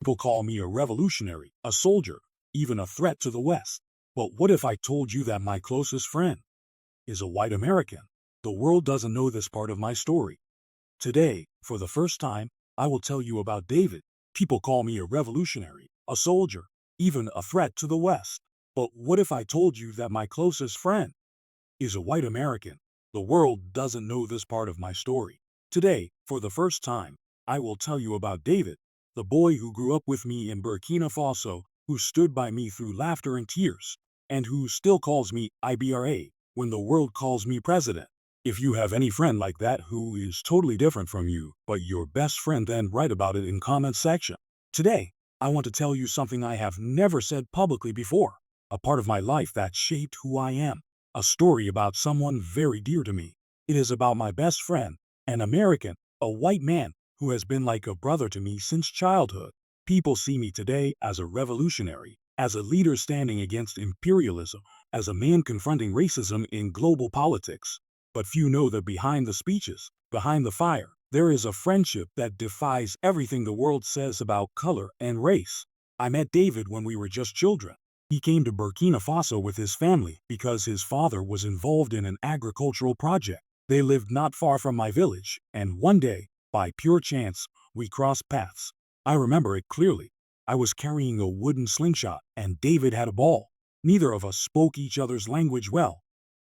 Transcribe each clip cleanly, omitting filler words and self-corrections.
People call me a revolutionary, a soldier, even a threat to the West. But what if I told you that my closest friend is a white American? The world doesn't know this part of my story. Today, for the first time, I will tell you about David. People call me a revolutionary, a soldier, even a threat to the West. But what if I told you that my closest friend is a white American? The world doesn't know this part of my story. Today, for the first time, I will tell you about David, the boy who grew up with me in Burkina Faso, who stood by me through laughter and tears, and who still calls me Ibra when the world calls me president. If you have any friend like that who is totally different from you, but your best friend, then write about it in comment section. Today, I want to tell you something I have never said publicly before, a part of my life that shaped who I am. A story about someone very dear to me. It is about my best friend, an American, a white man, who has been like a brother to me since childhood. People see me today as a revolutionary, as a leader standing against imperialism, as a man confronting racism in global politics. But few know that behind the speeches, behind the fire, there is a friendship that defies everything the world says about color and race. I met David when we were just children. He came to Burkina Faso with his family because his father was involved in an agricultural project. They lived not far from my village, and one day, by pure chance, we crossed paths. I remember it clearly. I was carrying a wooden slingshot, and David had a ball. Neither of us spoke each other's language well,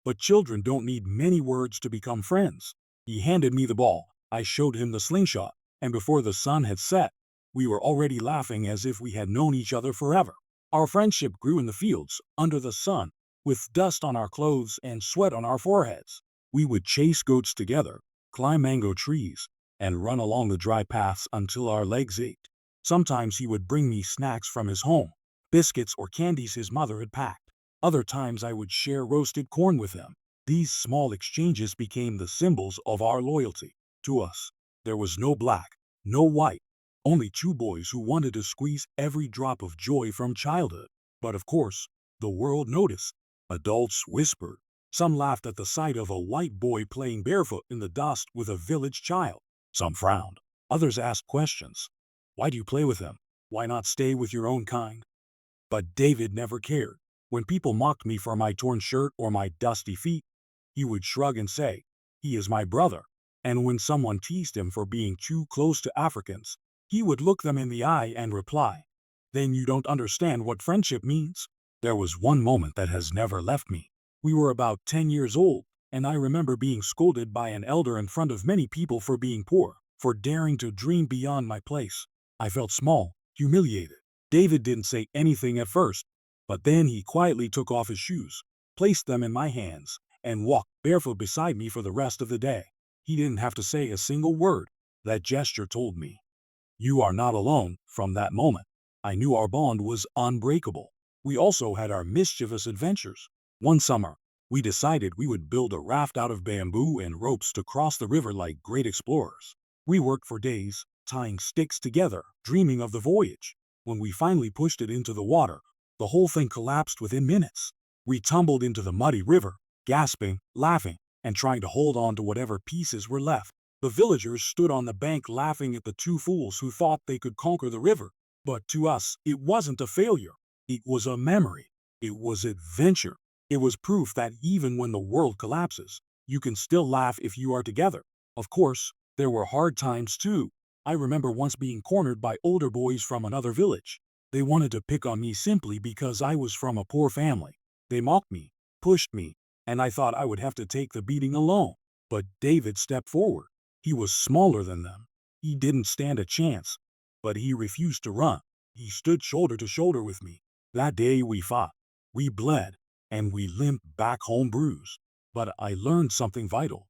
but children don't need many words to become friends. He handed me the ball, I showed him the slingshot, and before the sun had set, we were already laughing as if we had known each other forever. Our friendship grew in the fields, under the sun, with dust on our clothes and sweat on our foreheads. We would chase goats together, climb mango trees, and run along the dry paths until our legs ached. Sometimes he would bring me snacks from his home, biscuits or candies his mother had packed. Other times I would share roasted corn with him. These small exchanges became the symbols of our loyalty. To us, there was no black, no white, only two boys who wanted to squeeze every drop of joy from childhood. But of course, the world noticed. Adults whispered. Some laughed at the sight of a white boy playing barefoot in the dust with a village child. Some frowned. Others asked questions. Why do you play with him? Why not stay with your own kind? But David never cared. When people mocked me for my torn shirt or my dusty feet, he would shrug and say, "He is my brother." And when someone teased him for being too close to Africans, he would look them in the eye and reply, "Then you don't understand what friendship means." There was one moment that has never left me. We were about 10 years old, and I remember being scolded by an elder in front of many people for being poor, for daring to dream beyond my place. I felt small, humiliated. David didn't say anything at first, but then he quietly took off his shoes, placed them in my hands, and walked barefoot beside me for the rest of the day. He didn't have to say a single word. That gesture told me, "You are not alone." From that moment, I knew our bond was unbreakable. We also had our mischievous adventures. One summer, we decided we would build a raft out of bamboo and ropes to cross the river like great explorers. We worked for days, tying sticks together, dreaming of the voyage. When we finally pushed it into the water, the whole thing collapsed within minutes. We tumbled into the muddy river, gasping, laughing, and trying to hold on to whatever pieces were left. The villagers stood on the bank laughing at the two fools who thought they could conquer the river. But to us, it wasn't a failure. It was a memory. It was adventure. It was proof that even when the world collapses, you can still laugh if you are together. Of course, there were hard times too. I remember once being cornered by older boys from another village. They wanted to pick on me simply because I was from a poor family. They mocked me, pushed me, and I thought I would have to take the beating alone. But David stepped forward. He was smaller than them. He didn't stand a chance, but he refused to run. He stood shoulder to shoulder with me. That day we fought, we bled, and we limped back home bruised. But I learned something vital.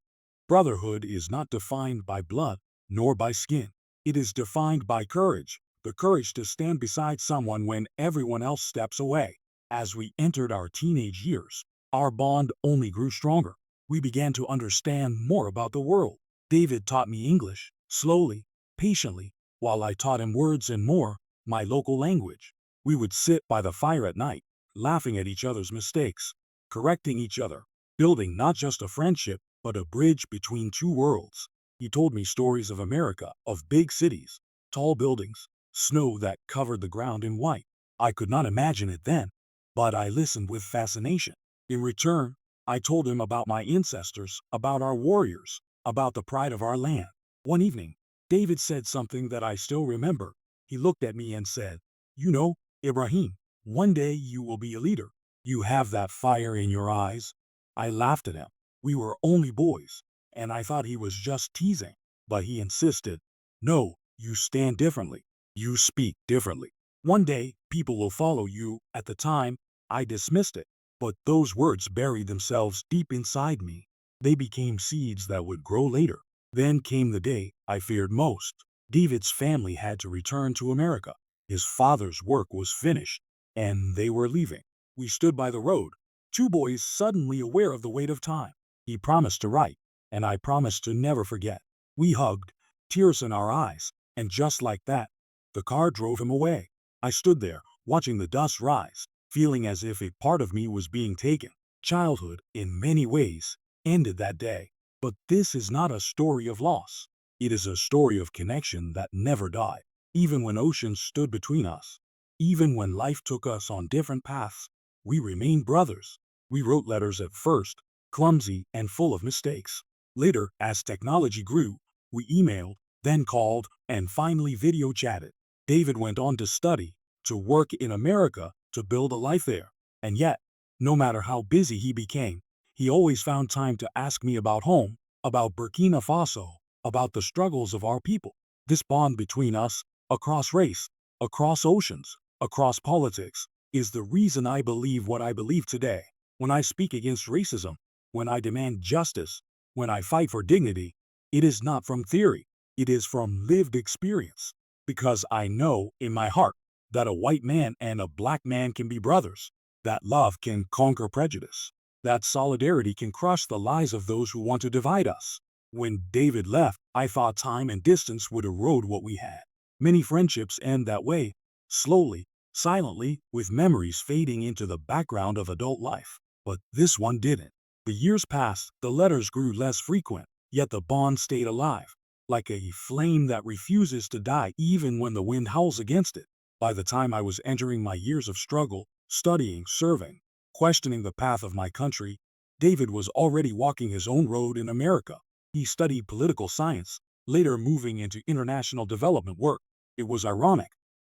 Brotherhood is not defined by blood, nor by skin. It is defined by courage, the courage to stand beside someone when everyone else steps away. As we entered our teenage years, our bond only grew stronger. We began to understand more about the world. David taught me English, slowly, patiently, while I taught him words and more, my local language. We would sit by the fire at night, laughing at each other's mistakes, correcting each other, building not just a friendship, but a bridge between two worlds. He told me stories of America, of big cities, tall buildings, snow that covered the ground in white. I could not imagine it then, but I listened with fascination. In return, I told him about my ancestors, about our warriors, about the pride of our land. One evening, David said something that I still remember. He looked at me and said, "You know, Ibrahim, one day you will be a leader. You have that fire in your eyes." I laughed at him. We were only boys, and I thought he was just teasing. But he insisted, "No, you stand differently. You speak differently. One day, people will follow you." At the time, I dismissed it, but those words buried themselves deep inside me. They became seeds that would grow later. Then came the day I feared most. David's family had to return to America. His father's work was finished, and they were leaving. We stood by the road, two boys suddenly aware of the weight of time. He promised to write, and I promised to never forget. We hugged, tears in our eyes, and just like that, the car drove him away. I stood there, watching the dust rise, feeling as if a part of me was being taken. Childhood, in many ways, ended that day. But this is not a story of loss. It is a story of connection that never died. Even when oceans stood between us, even when life took us on different paths, we remained brothers. We wrote letters at first, clumsy and full of mistakes. Later, as technology grew, we emailed, then called, and finally video chatted. David went on to study, to work in America, to build a life there. And yet, no matter how busy he became, he always found time to ask me about home, about Burkina Faso, about the struggles of our people. This bond between us, across race, across oceans, across politics, is the reason I believe what I believe today. When I speak against racism, when I demand justice, when I fight for dignity, it is not from theory, it is from lived experience. Because I know in my heart that a white man and a black man can be brothers, that love can conquer prejudice, that solidarity can crush the lies of those who want to divide us. When David left, I thought time and distance would erode what we had. Many friendships end that way, slowly, silently, with memories fading into the background of adult life. But this one didn't. The years passed, the letters grew less frequent, yet the bond stayed alive, like a flame that refuses to die even when the wind howls against it. By the time I was entering my years of struggle, studying, serving, questioning the path of my country, David was already walking his own road in America. He studied political science, later moving into international development work. It was ironic.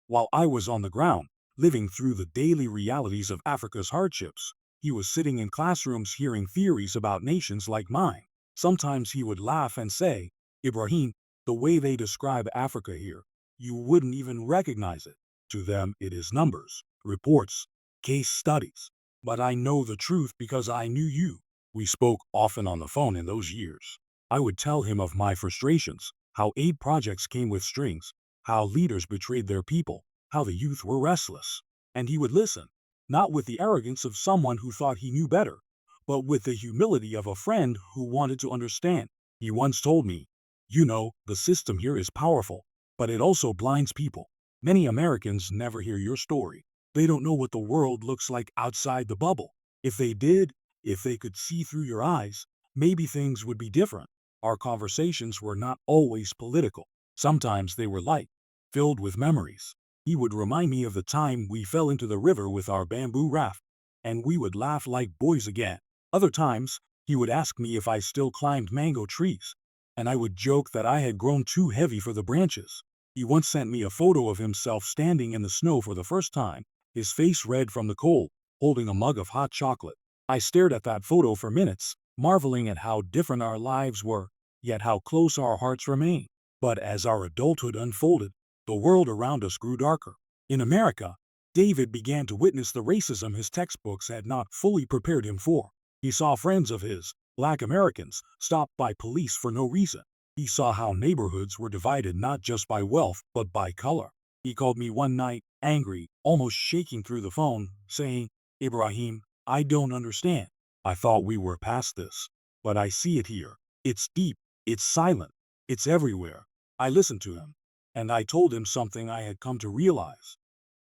While I was on the ground, living through the daily realities of Africa's hardships, he was sitting in classrooms hearing theories about nations like mine. Sometimes he would laugh and say, "Ibrahim, the way they describe Africa here, you wouldn't even recognize it. To them it is numbers, reports, case studies. But I know the truth because I knew you." We spoke often on the phone in those years. I would tell him of my frustrations, how aid projects came with strings, how leaders betrayed their people, how the youth were restless. And he would listen, not with the arrogance of someone who thought he knew better, but with the humility of a friend who wanted to understand. He once told me, "You know, the system here is powerful, but it also blinds people. Many Americans never hear your story. They don't know what the world looks like outside the bubble. If they did, if they could see through your eyes, maybe things would be different." Our conversations were not always political. Sometimes they were light, filled with memories. He would remind me of the time we fell into the river with our bamboo raft, and we would laugh like boys again. Other times, he would ask me if I still climbed mango trees, and I would joke that I had grown too heavy for the branches. He once sent me a photo of himself standing in the snow for the first time, his face red from the cold, holding a mug of hot chocolate. I stared at that photo for minutes, marveling at how different our lives were, yet how close our hearts remained. But as our adulthood unfolded, the world around us grew darker. In America, David began to witness the racism his textbooks had not fully prepared him for. He saw friends of his, black Americans, stopped by police for no reason. He saw how neighborhoods were divided not just by wealth, but by color. He called me one night, angry, almost shaking through the phone, saying, "Ibrahim, I don't understand. I thought we were past this. But I see it here. It's deep, it's silent, it's everywhere." I listened to him, and I told him something I had come to realize.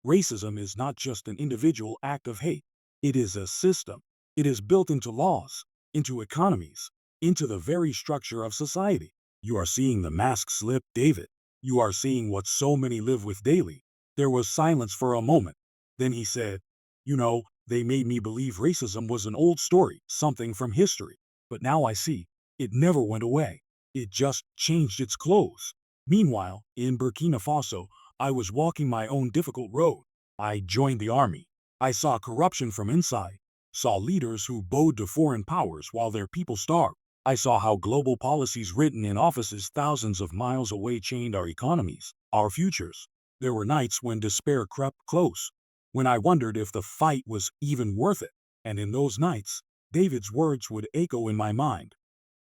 Racism is not just an individual act of hate. It is a system. It is built into laws, into economies, into the very structure of society. "You are seeing the mask slip, David. You are seeing what so many live with daily. There was silence for a moment. Then he said, You know, they made me believe racism was an old story, something from history. But now I see, it never went away. It just changed its clothes. Meanwhile, in Burkina Faso, I was walking my own difficult road. I joined the army. I saw corruption from inside, saw leaders who bowed to foreign powers while their people starved. I saw how global policies written in offices thousands of miles away chained our economies, our futures. There were nights when despair crept close, when I wondered if the fight was even worth it. And in those nights, David's words would echo in my mind.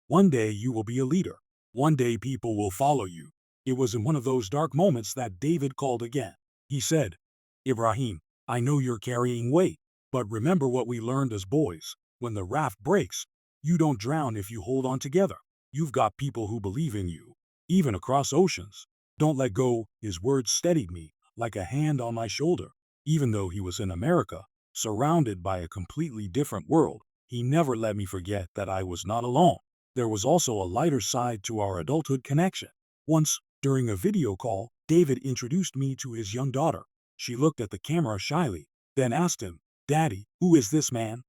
One day you will be a leader. One day people will follow you. It was in one of those dark moments that David called again. He said, Ibrahim, I know you're carrying weight, but remember what we learned as boys. When the raft breaks, you don't drown if you hold on together. You've got people who believe in you, even across oceans. Don't let go. His words steadied me like a hand on my shoulder. Even though he was in America, surrounded by a completely different world, he never let me forget that I was not alone. There was also a lighter side to our adulthood connection. Once, during a video call, David introduced me to his young daughter. She looked at the camera shyly, then asked him, Daddy, who is this man?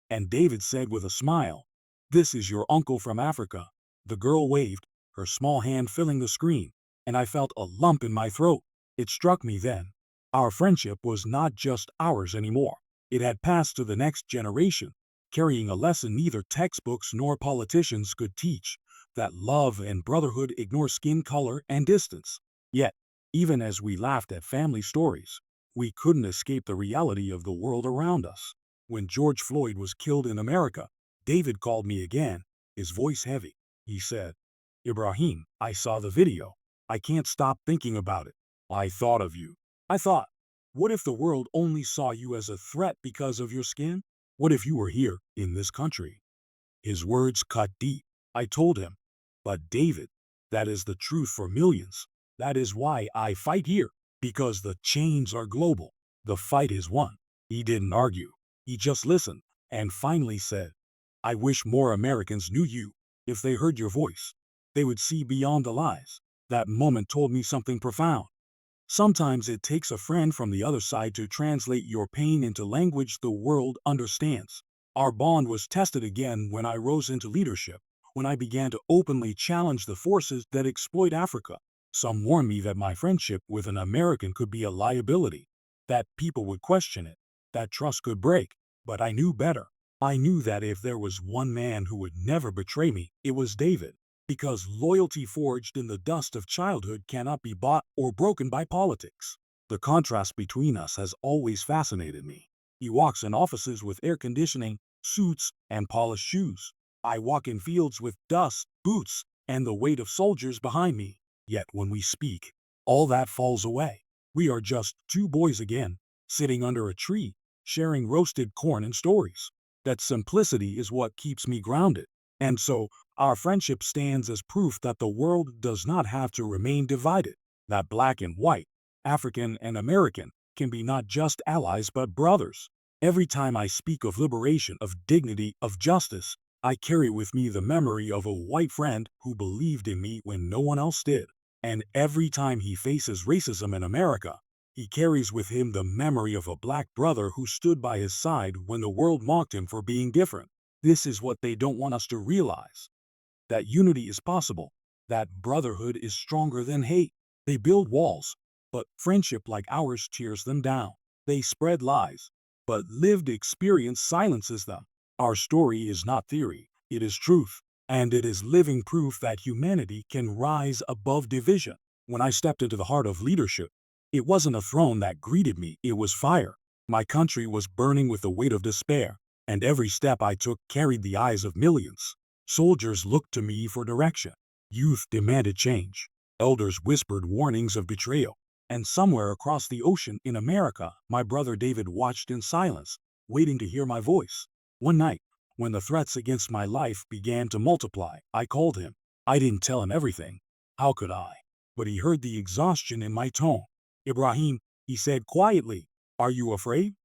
And David said with a smile, This is your uncle from Africa. The girl waved, her small hand filling the screen, and I felt a lump in my throat. It struck me then. Our friendship was not just ours anymore. It had passed to the next generation, carrying a lesson neither textbooks nor politicians could teach, that love and brotherhood ignore skin color and distance. Yet, even as we laughed at family stories, we couldn't escape the reality of the world around us. When George Floyd was killed in America, David called me again, his voice heavy. He said, Ibrahim, I saw the video. I can't stop thinking about it. I thought of you. I thought, what if the world only saw you as a threat because of your skin? What if you were here, in this country? His words cut deep. I told him, But David, that is the truth for millions. That is why I fight here, because the chains are global. The fight is won. He didn't argue. He just listened, and finally said, I wish more Americans knew you. If they heard your voice, they would see beyond the lies. That moment told me something profound. Sometimes it takes a friend from the other side to translate your pain into language the world understands. Our bond was tested again when I rose into leadership, when I began to openly challenge the forces that exploit Africa. Some warned me that my friendship with an American could be a liability, that people would question it, that trust could break. But I knew better. I knew that if there was one man who would never betray me, it was David. Because loyalty forged in the dust of childhood cannot be bought or broken by politics. The contrast between us has always fascinated me. He walks in offices with air conditioning, suits, and polished shoes. I walk in fields with dust, boots, and the weight of soldiers behind me. Yet when we speak, all that falls away. We are just two boys again, sitting under a tree, sharing roasted corn and stories. That simplicity is what keeps me grounded. And so, our friendship stands as proof that the world does not have to remain divided, that black and white, African and American, can be not just allies but brothers. Every time I speak of liberation, of dignity, of justice, I carry with me the memory of a white friend who believed in me when no one else did. And every time he faces racism in America, he carries with him the memory of a black brother who stood by his side when the world mocked him for being different. This is what they don't want us to realize. That unity is possible. That brotherhood is stronger than hate. They build walls, but friendship like ours tears them down. They spread lies, but lived experience silences them. Our story is not theory, it is truth, and it is living proof that humanity can rise above division. When I stepped into the heart of leadership, it wasn't a throne that greeted me, it was fire. My country was burning with the weight of despair, and every step I took carried the eyes of millions. Soldiers looked to me for direction. Youth demanded change. Elders whispered warnings of betrayal. And somewhere across the ocean in America, my brother David watched in silence, waiting to hear my voice. One night, when the threats against my life began to multiply, I called him. I didn't tell him everything. How could I? But he heard the exhaustion in my tone. Ibrahim, he said quietly, are you afraid?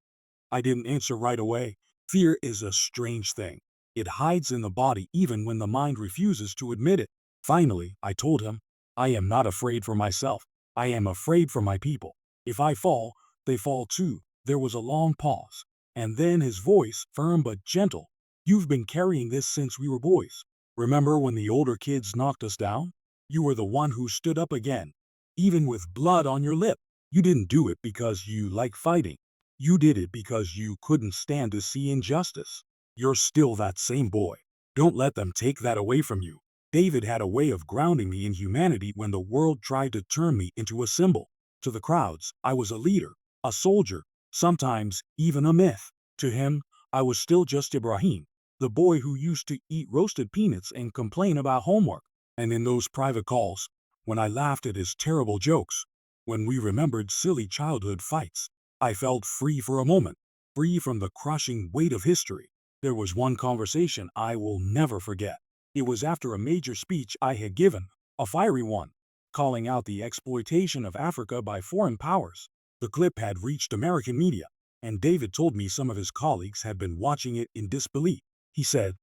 I didn't answer right away. Fear is a strange thing. It hides in the body even when the mind refuses to admit it. Finally, I told him, I am not afraid for myself. I am afraid for my people. If I fall, they fall too. There was a long pause, and then his voice, firm but gentle. You've been carrying this since we were boys. Remember when the older kids knocked us down? You were the one who stood up again, even with blood on your lip. You didn't do it because you like fighting. You did it because you couldn't stand to see injustice. You're still that same boy. Don't let them take that away from you. David had a way of grounding me in humanity when the world tried to turn me into a symbol. To the crowds, I was a leader, a soldier, sometimes even a myth. To him, I was still just Ibrahim, the boy who used to eat roasted peanuts and complain about homework. And in those private calls, when I laughed at his terrible jokes, when we remembered silly childhood fights, I felt free for a moment, free from the crushing weight of history. There was one conversation I will never forget. It was after a major speech I had given, a fiery one, calling out the exploitation of Africa by foreign powers. The clip had reached American media, and David told me some of his colleagues had been watching it in disbelief. He said,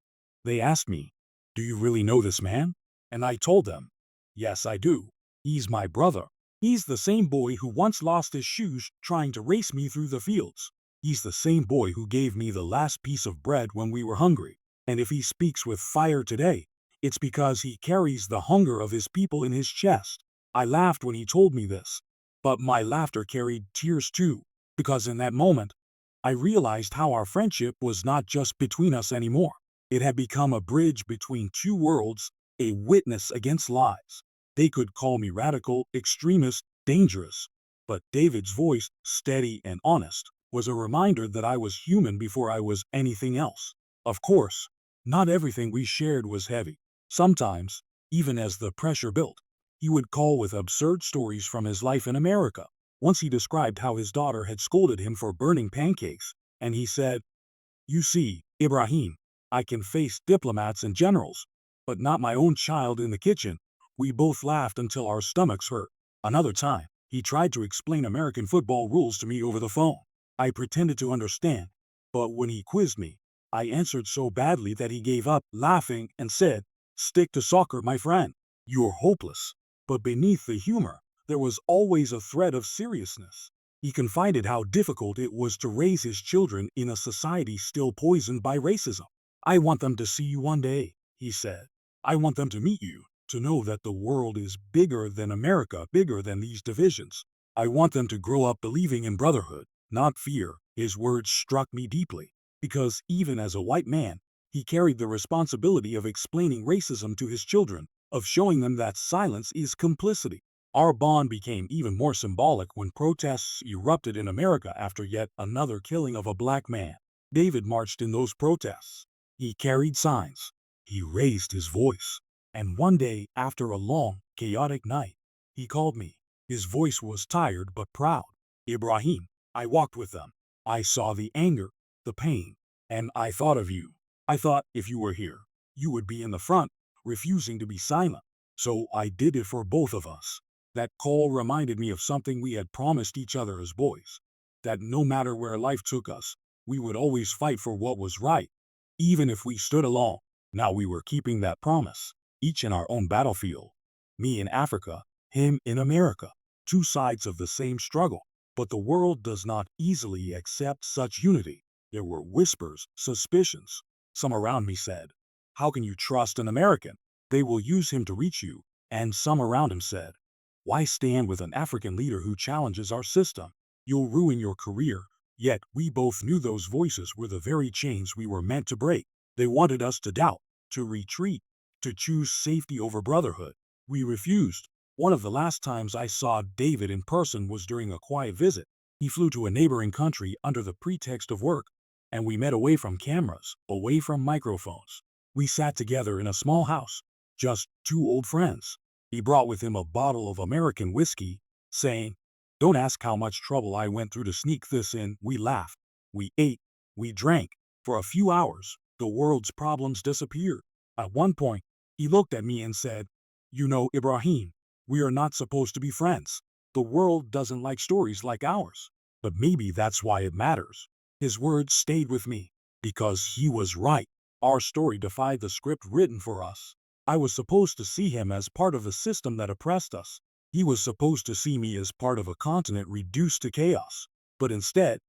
"They asked me, 'Do you really know this man?' And I told them, 'Yes, I do. He's my brother. He's the same boy who once lost his shoes trying to race me through the fields. He's the same boy who gave me the last piece of bread when we were hungry. And if he speaks with fire today, it's because he carries the hunger of his people in his chest.'" I laughed when he told me this, but my laughter carried tears too, because in that moment, I realized how our friendship was not just between us anymore. It had become a bridge between two worlds, a witness against lies. They could call me radical, extremist, dangerous, but David's voice, steady and honest, was a reminder that I was human before I was anything else. Of course, not everything we shared was heavy. Sometimes, even as the pressure built, he would call with absurd stories from his life in America. Once he described how his daughter had scolded him for burning pancakes, and he said, "You see, Ibrahim, I can face diplomats and generals, but not my own child in the kitchen." We both laughed until our stomachs hurt. Another time, he tried to explain American football rules to me over the phone. I pretended to understand, but when he quizzed me, I answered so badly that he gave up, laughing, and said, "Stick to soccer, my friend. You're hopeless." But beneath the humor, there was always a thread of seriousness. He confided how difficult it was to raise his children in a society still poisoned by racism. "I want them to see you one day," he said. "I want them to meet you, to know that the world is bigger than America, bigger than these divisions. I want them to grow up believing in brotherhood, not fear." His words struck me deeply, because even as a white man, he carried the responsibility of explaining racism to his children, of showing them that silence is complicity. Our bond became even more symbolic when protests erupted in America after yet another killing of a black man. David marched in those protests. He carried signs. He raised his voice. And one day, after a long, chaotic night, he called me. His voice was tired but proud. "Ibrahim, I walked with them. I saw the anger, the pain, and I thought of you. I thought if you were here, you would be in the front, refusing to be silent. So I did it for both of us." That call reminded me of something we had promised each other as boys, that no matter where life took us, we would always fight for what was right, even if we stood alone. Now we were keeping that promise, each in our own battlefield. Me in Africa, him in America, two sides of the same struggle. But the world does not easily accept such unity. There were whispers, suspicions. Some around me said, "How can you trust an American? They will use him to reach you." And some around him said, "Why stand with an African leader who challenges our system? You'll ruin your career." Yet we both knew those voices were the very chains we were meant to break. They wanted us to doubt, to retreat, to choose safety over brotherhood. We refused. One of the last times I saw David in person was during a quiet visit. He flew to a neighboring country under the pretext of work, and we met away from cameras, away from microphones. We sat together in a small house, just two old friends. He brought with him a bottle of American whiskey, saying, "Don't ask how much trouble I went through to sneak this in." We laughed, we ate, we drank. For a few hours, the world's problems disappeared. At one point, he looked at me and said, "You know, Ibrahim, we are not supposed to be friends. The world doesn't like stories like ours. But maybe that's why it matters." His words stayed with me, because he was right. Our story defied the script written for us. I was supposed to see him as part of a system that oppressed us. He was supposed to see me as part of a continent reduced to chaos. But instead,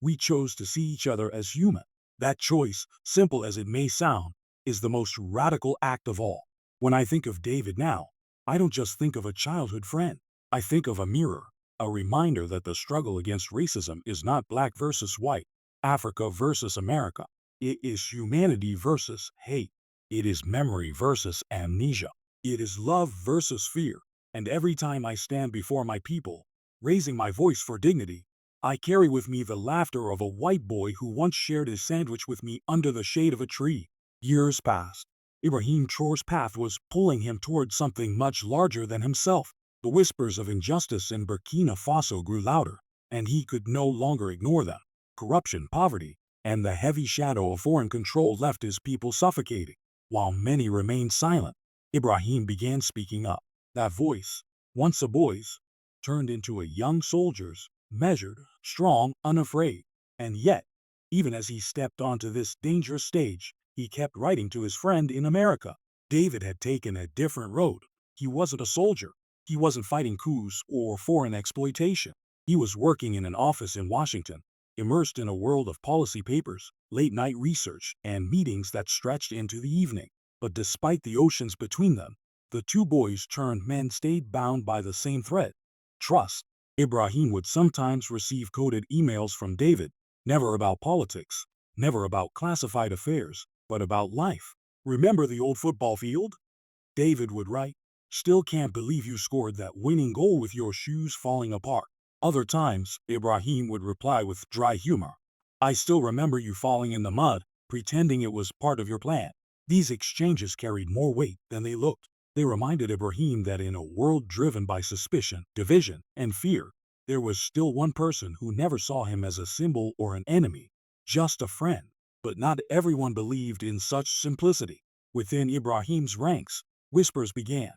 we chose to see each other as human. That choice, simple as it may sound, is the most radical act of all. When I think of David now, I don't just think of a childhood friend. I think of a mirror, a reminder that the struggle against racism is not black versus white, Africa versus America. It is humanity versus hate. It is memory versus amnesia. It is love versus fear. And every time I stand before my people, raising my voice for dignity, I carry with me the laughter of a white boy who once shared his sandwich with me under the shade of a tree. Years passed. Ibrahim Traoré's path was pulling him toward something much larger than himself. The whispers of injustice in Burkina Faso grew louder, and he could no longer ignore them. Corruption, poverty, and the heavy shadow of foreign control left his people suffocating. While many remained silent, Ibrahim began speaking up. That voice, once a boy's, turned into a young soldier's, measured, strong, unafraid. And yet, even as he stepped onto this dangerous stage, he kept writing to his friend in America. David had taken a different road. He wasn't a soldier. He wasn't fighting coups or foreign exploitation. He was working in an office in Washington, immersed in a world of policy papers, late-night research, and meetings that stretched into the evening. But despite the oceans between them, the two boys turned men stayed bound by the same thread: trust. Ibrahim would sometimes receive coded emails from David, never about politics, never about classified affairs, but about life. "Remember the old football field?" David would write. "Still can't believe you scored that winning goal with your shoes falling apart." Other times, Ibrahim would reply with dry humor. "I still remember you falling in the mud, pretending it was part of your plan." These exchanges carried more weight than they looked. They reminded Ibrahim that in a world driven by suspicion, division, and fear, there was still one person who never saw him as a symbol or an enemy, just a friend. But not everyone believed in such simplicity. Within Ibrahim's ranks, whispers began.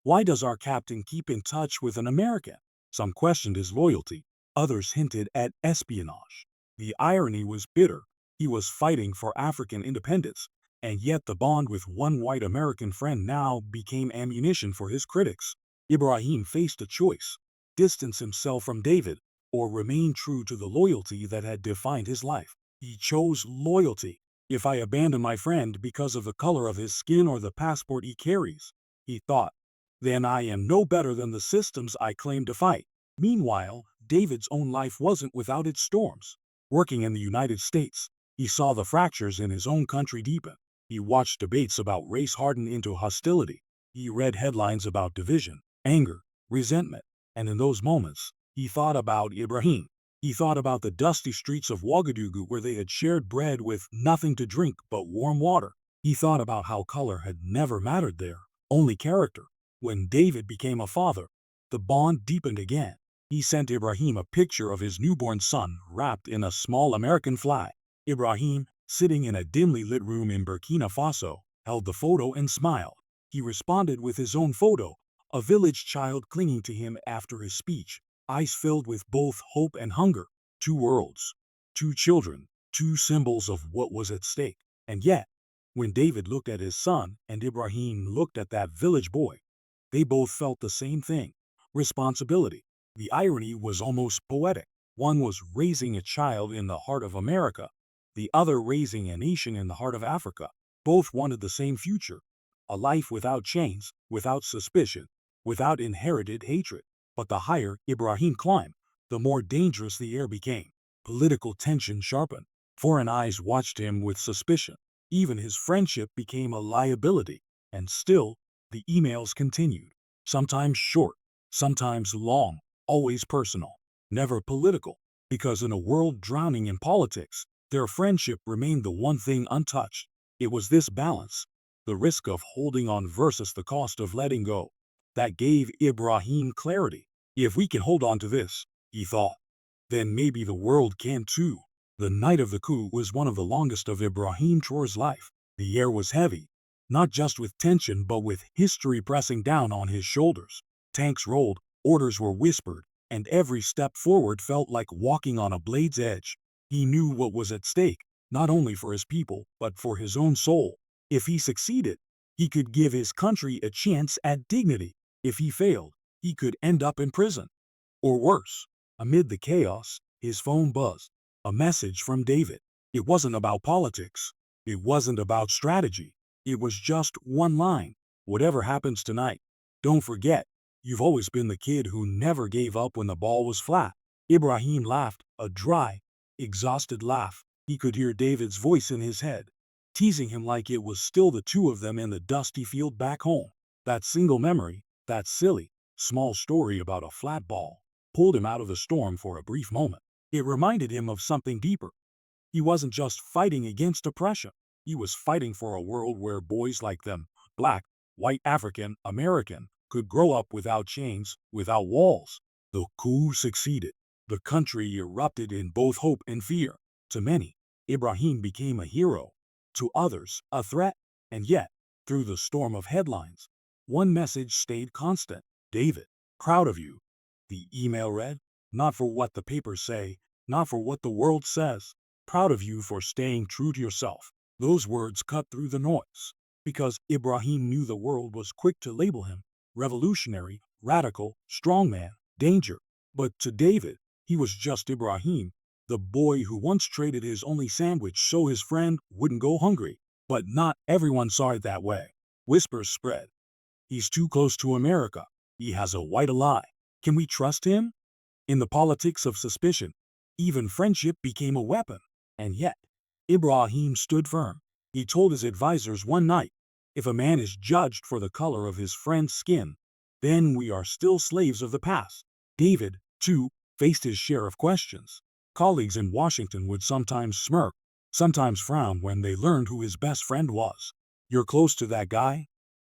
Why does our captain keep in touch with an American? Some questioned his loyalty. Others hinted at espionage. The irony was bitter. He was fighting for African independence, and yet the bond with one white American friend now became ammunition for his critics. Ibrahim faced a choice: distance himself from David, or remain true to the loyalty that had defined his life. He chose loyalty. "If I abandon my friend because of the color of his skin or the passport he carries," he thought, "then I am no better than the systems I claim to fight." Meanwhile, David's own life wasn't without its storms. Working in the United States, he saw the fractures in his own country deepen. He watched debates about race harden into hostility. He read headlines about division, anger, resentment, and in those moments, he thought about Ibrahim. He thought about the dusty streets of Ouagadougou where they had shared bread with nothing to drink but warm water. He thought about how color had never mattered there, only character. When David became a father, the bond deepened again. He sent Ibrahim a picture of his newborn son wrapped in a small American flag. Ibrahim, sitting in a dimly lit room in Burkina Faso, held the photo and smiled. He responded with his own photo, a village child clinging to him after his speech, eyes filled with both hope and hunger. Two worlds, two children, two symbols of what was at stake. And yet, when David looked at his son and Ibrahim looked at that village boy, they both felt the same thing: responsibility. The irony was almost poetic. One was raising a child in the heart of America, the other raising a nation in the heart of Africa. Both wanted the same future: a life without chains, without suspicion, without inherited hatred. But the higher Ibrahim climbed, the more dangerous the air became. Political tension sharpened. Foreign eyes watched him with suspicion. Even his friendship became a liability. And still, the emails continued. Sometimes short, sometimes long, always personal, never political. Because in a world drowning in politics, their friendship remained the one thing untouched. It was this balance, the risk of holding on versus the cost of letting go, that gave Ibrahim clarity. If we can hold on to this, he thought, then maybe the world can too. The night of the coup was one of the longest of Ibrahim Traoré's life. The air was heavy, not just with tension but with history pressing down on his shoulders. Tanks rolled, orders were whispered, and every step forward felt like walking on a blade's edge. He knew what was at stake, not only for his people, but for his own soul. If he succeeded, He could give his country a chance at dignity. If he failed, he could end up in prison. Or worse. Amid the chaos, his phone buzzed. A message from David. It wasn't about politics. It wasn't about strategy. It was just one line. Whatever happens tonight, don't forget, you've always been the kid who never gave up when the ball was flat. Ibrahim laughed, a dry, exhausted laugh. He could hear David's voice in his head, teasing him like it was still the two of them in the dusty field back home. That single memory, that silly, small story about a flat ball, pulled him out of the storm for a brief moment. It reminded him of something deeper. He wasn't just fighting against oppression. He was fighting for a world where boys like them, black, white, African, American, could grow up without chains, without walls. The coup succeeded. The country erupted in both hope and fear. To many, Ibrahim became a hero. To others, a threat. And yet, through the storm of headlines, one message stayed constant. David, proud of you. The email read, not for what the papers say, not for what the world says. Proud of you for staying true to yourself. Those words cut through the noise, because Ibrahim knew the world was quick to label him revolutionary, radical, strongman, danger. But to David, he was just Ibrahim, the boy who once traded his only sandwich so his friend wouldn't go hungry. But not everyone saw it that way. Whispers spread. He's too close to America. He has a white ally. Can we trust him? In the politics of suspicion, even friendship became a weapon. And yet, Ibrahim stood firm. He told his advisors one night, if a man is judged for the color of his friend's skin, then we are still slaves of the past. David, too, faced his share of questions. Colleagues in Washington would sometimes smirk, sometimes frown when they learned who his best friend was. You're close to that guy?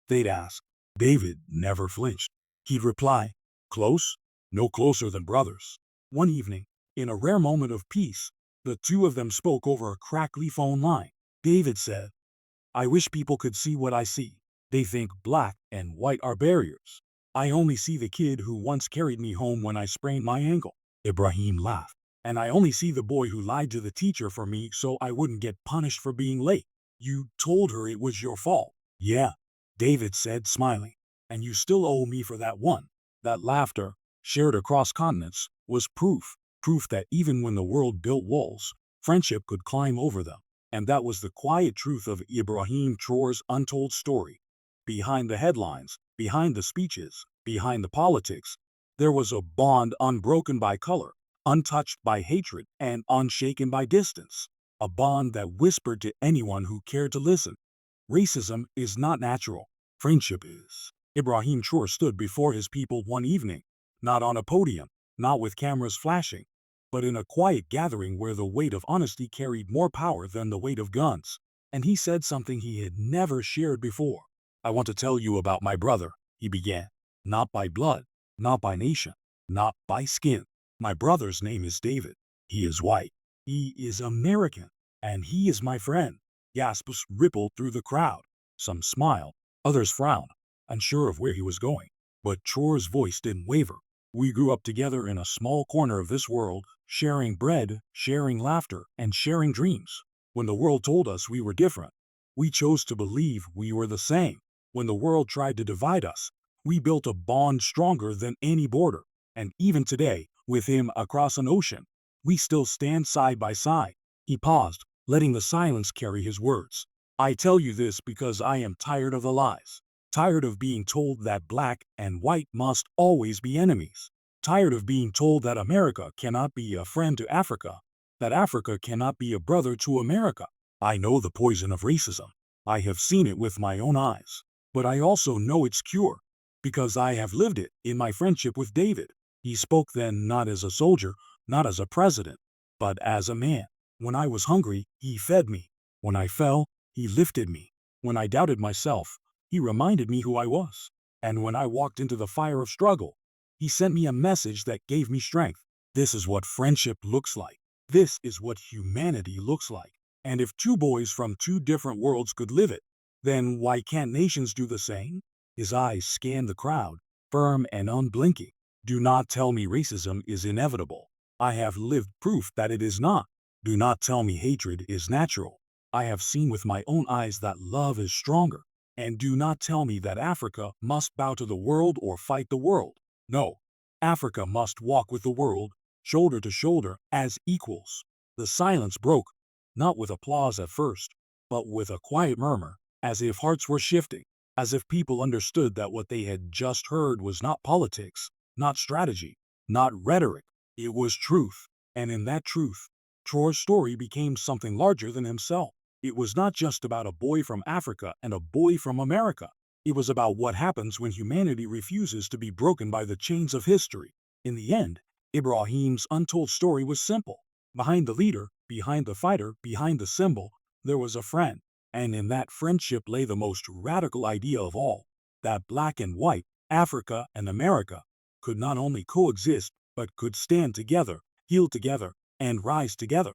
They'd ask. David never flinched. He'd reply, close? No closer than brothers. One evening, in a rare moment of peace, the two of them spoke over a crackly phone line. David said, I wish people could see what I see. They think black and white are barriers. I only see the kid who once carried me home when I sprained my ankle. Ibrahim laughed. And I only see the boy who lied to the teacher for me so I wouldn't get punished for being late. You told her it was your fault. Yeah, David said, smiling. And you still owe me for that one. That laughter, shared across continents, was proof that even when the world built walls, friendship could climb over them. And that was the quiet truth of Ibrahim Traoré's untold story. Behind the headlines, behind the speeches, behind the politics, there was a bond unbroken by color, untouched by hatred, and unshaken by distance. A bond that whispered to anyone who cared to listen. Racism is not natural. Friendship is. Ibrahim Traoré stood before his people one evening, not on a podium, not with cameras flashing, but in a quiet gathering where the weight of honesty carried more power than the weight of guns. And he said something he had never shared before. I want to tell you about my brother, he began. Not by blood, not by nation, not by skin. My brother's name is David. He is white. He is American. And he is my friend. Gasps rippled through the crowd. Some smiled, others frowned, unsure of where he was going. But Traoré's voice didn't waver. We grew up together in a small corner of this world, sharing bread, sharing laughter, and sharing dreams. When the world told us we were different, we chose to believe we were the same. When the world tried to divide us, we built a bond stronger than any border. And even today, with him across an ocean, we still stand side by side. He paused, letting the silence carry his words. I tell you this because I am tired of the lies. Tired of being told that black and white must always be enemies. Tired of being told that America cannot be a friend to Africa, that Africa cannot be a brother to America. I know the poison of racism. I have seen it with my own eyes. But I also know its cure, because I have lived it in my friendship with David. He spoke then not as a soldier, not as a president, but as a man. When I was hungry, he fed me. When I fell, he lifted me. When I doubted myself, he reminded me who I was. And when I walked into the fire of struggle, he sent me a message that gave me strength. This is what friendship looks like. This is what humanity looks like. And if two boys from two different worlds could live it, then why can't nations do the same? His eyes scanned the crowd, firm and unblinking. Do not tell me racism is inevitable. I have lived proof that it is not. Do not tell me hatred is natural. I have seen with my own eyes that love is stronger. And do not tell me that Africa must bow to the world or fight the world. No, Africa must walk with the world, shoulder to shoulder, as equals. The silence broke, not with applause at first, but with a quiet murmur, as if hearts were shifting, as if people understood that what they had just heard was not politics, not strategy, not rhetoric. It was truth, and in that truth, Troy's story became something larger than himself. It was not just about a boy from Africa and a boy from America. It was about what happens when humanity refuses to be broken by the chains of history. In the end, Ibrahim's untold story was simple. Behind the leader, behind the fighter, behind the symbol, there was a friend. And in that friendship lay the most radical idea of all, that black and white, Africa and America, could not only coexist, but could stand together, heal together, and rise together.